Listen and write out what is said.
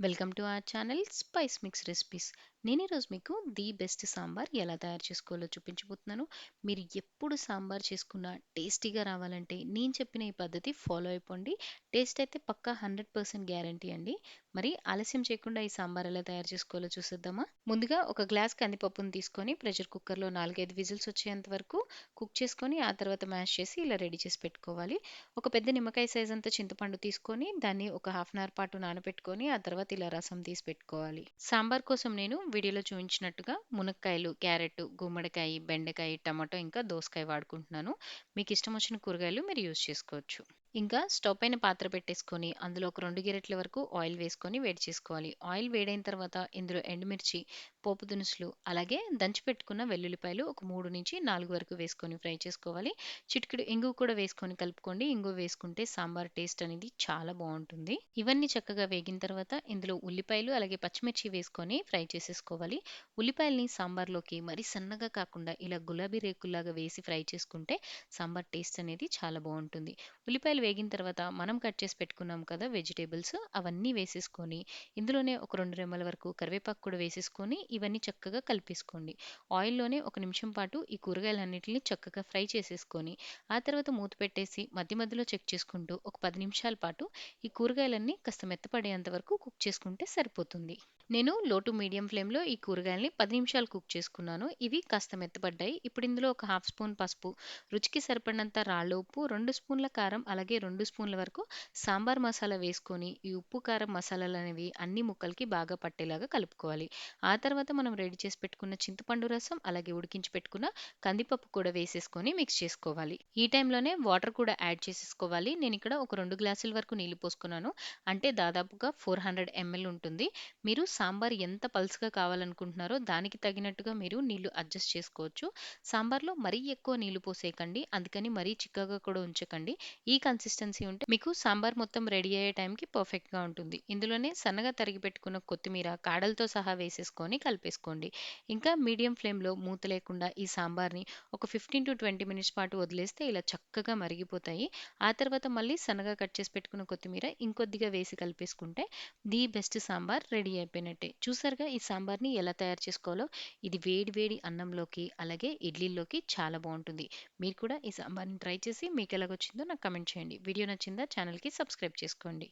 Welcome to our channel spice mix recipes. నేను ఈరోజు మీకు ది బెస్ట్ సాంబార్ ఎలా తయారు చేసుకోవాలో చూపించబోతున్నాను. మీరు ఎప్పుడు సాంబార్ చేసుకున్నా టేస్టీగా రావాలంటే నేను చెప్పిన ఈ పద్ధతి ఫాలో అయిపోండి. టేస్ట్ అయితే పక్కా 100% గ్యారంటీ అండి. మరి ఆలస్యం చేయకుండా ఈ సాంబార్ ఎలా తయారు చేసుకోవాలో చూసేద్దామా? ముందుగా ఒక గ్లాస్ కందిపప్పును తీసుకొని ప్రెషర్ కుక్కర్లో 4-5 విజిల్స్ వచ్చేంత వరకు కుక్ చేసుకొని ఆ తర్వాత మ్యాష్ చేసి ఇలా రెడీ చేసి పెట్టుకోవాలి. ఒక పెద్ద నిమ్మకాయ సైజ్ అంత చింతపండు తీసుకొని దాన్ని ఒక హాఫ్ అన్ అవర్ పాటు నానబెట్టుకొని ఆ తర్వాత ఇలా రసం తీసి పెట్టుకోవాలి. సాంబార్ కోసం నేను వీడియోలో చూపించినట్టుగా మునక్కాయలు, క్యారెట్, గుమ్మడికాయ, బెండకాయ, టమాటో ఇంకా దోసకాయ వాడుకుంటున్నాను. మీకు ఇష్టం వచ్చిన కూరగాయలు మీరు యూజ్ చేసుకోవచ్చు. ఇంకా స్టవ్ పైన పాత్ర పెట్టేసుకొని అందులో ఒక 2 గరిటెల వరకు ఆయిల్ వేసుకొని వేడి చేసుకోవాలి. ఆయిల్ వేడైన తర్వాత ఇందులో ఎండుమిర్చి, పోపు దినుసులు, అలాగే దంచి పెట్టుకున్న వెల్లుల్లిపాయలు ఒక 3-4 వరకు వేసుకొని ఫ్రై చేసుకోవాలి. చిటికెడు ఇంగువ కూడా వేసుకొని కలుపుకోండి. ఇంగువ వేసుకుంటే సాంబార్ టేస్ట్ అనేది చాలా బాగుంటుంది. ఇవన్నీ చక్కగా వేగిన తర్వాత ఇందులో ఉల్లిపాయలు అలాగే పచ్చిమిర్చి వేసుకొని ఫ్రై చేసేసుకోవాలి. ఉల్లిపాయల్ని సాంబార్లోకి మరి సన్నగా కాకుండా ఇలా గులాబీ రేకుల్లాగా వేసి ఫ్రై చేసుకుంటే సాంబార్ టేస్ట్ అనేది చాలా బాగుంటుంది. ఉల్లిపాయలు వేగిన తర్వాత మనం కట్ చేసి పెట్టుకున్నాం కదా వెజిటేబుల్స్, అవన్నీ వేసేసుకొని ఇందులోనే ఒక 2 రెమ్మల వరకు కరివేపాకు కూడా వేసేసుకొని ఇవన్నీ చక్కగా కలిపేసుకోండి. ఆయిల్లోనే ఒక నిమిషం పాటు ఈ కూరగాయలన్నిటిని చక్కగా ఫ్రై చేసేసుకొని ఆ తర్వాత మూత పెట్టేసి మధ్య మధ్యలో చెక్ చేసుకుంటూ ఒక 10 నిమిషాల పాటు ఈ కూరగాయలన్నీ కాస్త మెత్తపడేంత వరకు కుక్ చేసుకుంటే సరిపోతుంది. నేను లో టు మీడియం ఫ్లేమ్లో ఈ కూరగాయల్ని 10 నిమిషాలు కుక్ చేసుకున్నాను. ఇవి కాస్త మెత్తపడ్డాయి. ఇప్పుడు ఇందులో ఒక హాఫ్ స్పూన్ పసుపు, రుచికి సరిపడినంత రాళ్ళ ఉప్పు, 2 స్పూన్ల కారం, అలాగే 2 స్పూన్ల వరకు సాంబార్ మసాలా వేసుకొని ఈ ఉప్పు, కారం మసాలాలు అనేవి అన్ని ముక్కలకి బాగా పట్టేలాగా కలుపుకోవాలి. ఆ తర్వాత మనం రెడీ చేసి పెట్టుకున్న చింతపండు రసం, అలాగే ఉడికించి పెట్టుకున్న కందిపప్పు కూడా వేసేసుకొని మిక్స్ చేసుకోవాలి. ఈ టైంలోనే వాటర్ కూడా యాడ్ చేసేసుకోవాలి. నేను ఇక్కడ ఒక 2 గ్లాసుల వరకు నీళ్లు పోసుకున్నాను. అంటే దాదాపుగా 400 ml ఉంటుంది. మీరు సాంబార్ ఎంత పల్చగా కావాలనుకుంటున్నారో దానికి తగినట్టుగా మీరు నీళ్లు అడ్జస్ట్ చేసుకోవచ్చు. సాంబార్లో మరీ ఎక్కువ నీళ్లు పోసేయకండి. అందుకని మరీ చిక్కగా కూడా ఉంచకండి. ఈ కన్సిస్టెన్సీ ఉంటే మీకు సాంబార్ మొత్తం రెడీ అయ్యే టైంకి పర్ఫెక్ట్‌గా ఉంటుంది. ఇందులోనే సన్నగా తరిగి పెట్టుకున్న కొత్తిమీర కాడలతో సహా వేసేసుకొని కలిపేసుకోండి. ఇంకా మీడియం ఫ్లేమ్‌లో మూత లేకుండా ఈ సాంబార్‌ని ఒక 15-20 మినిట్స్ పాటు వదిలేస్తే ఇలా చక్కగా మరిగిపోతాయి. ఆ తర్వాత మళ్ళీ సన్నగా కట్ చేసి పెట్టుకున్న కొత్తిమీర ఇంకొద్దిగా వేసి కలిపేసుకుంటే ది బెస్ట్ సాంబార్ రెడీ అయిపోయినట్టే. చూసారుగా ఈ సాంబార్‌ని ఎలా తయారు చేసుకోవాలో. ఇది వేడి వేడి అన్నంలోకి అలాగే ఇడ్లీల్లోకి చాలా బాగుంటుంది. మీరు కూడా ఈ సాంబార్‌ని ట్రై చేసి మీకు ఎలాగొచ్చిందో నాకు కామెంట్ చేయండి. వీడియో నచ్చిందా? ఛానల్‌కి సబ్స్క్రైబ్ చేసుకోండి.